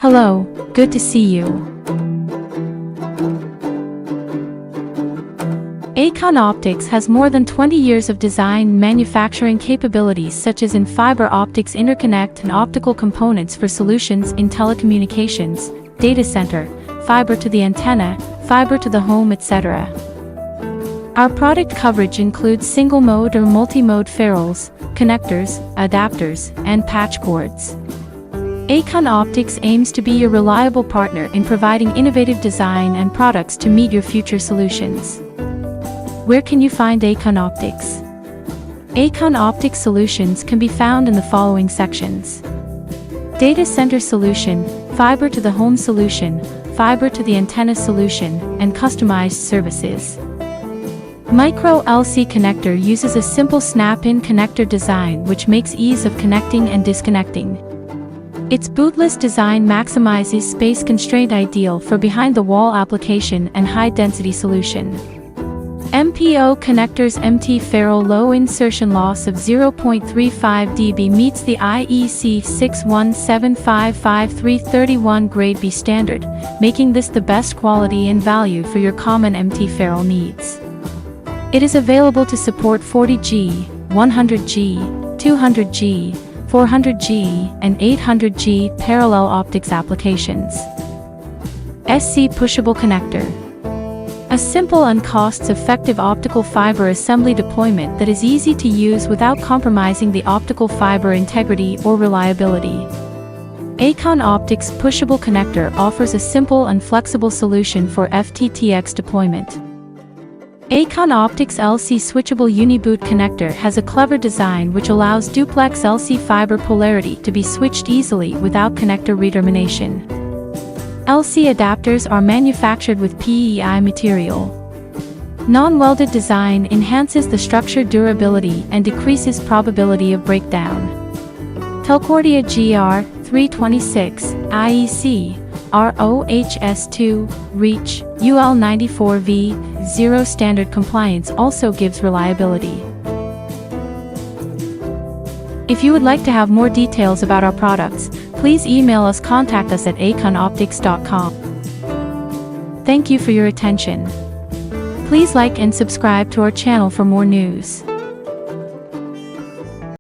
Hello, good to see you. ACON Optics has more than 20 years of design and manufacturing capabilities such as in fiber optics interconnect and optical components for solutions in telecommunications, data center, fiber to the antenna, fiber to the home, etc. Our product coverage includes single-mode or multi-mode ferrules, connectors, adapters, and patch cords. ACON Optics aims to be your reliable partner in providing innovative design and products to meet your future solutions. Where can you find ACON Optics? ACON Optics solutions can be found in the following sections: Data Center Solution, Fiber to the Home Solution, Fiber to the Antenna Solution, and Customized Services. Micro LC Connector uses a simple snap-in connector design which makes ease of connecting and disconnecting. Its bootless design maximizes space constraint, ideal for behind-the-wall application and high-density solution. MPO Connectors MT ferrule low insertion loss of 0.35 dB meets the IEC 61755-331 grade B standard, making this the best quality and value for your common MT ferrule needs. It is available to support 40G, 100G, 200G, 400G, and 800G parallel optics applications. SC Pushable Connector. A simple and cost-effective optical fiber assembly deployment that is easy to use without compromising the optical fiber integrity or reliability. ACON Optics Pushable Connector offers a simple and flexible solution for FTTX deployment. ACON Optics LC Switchable Uniboot Connector has a clever design which allows duplex LC fiber polarity to be switched easily without connector retermination. LC adapters are manufactured with PEI material. Non-welded design enhances the structure durability and decreases probability of breakdown. Telcordia GR326, IEC, ROHS2, REACH, UL94V0 standard compliance also gives reliability. If you would like to have more details about our products, please email us, contact us at aconoptics.com. Thank you for your attention. Please like and subscribe to our channel for more news.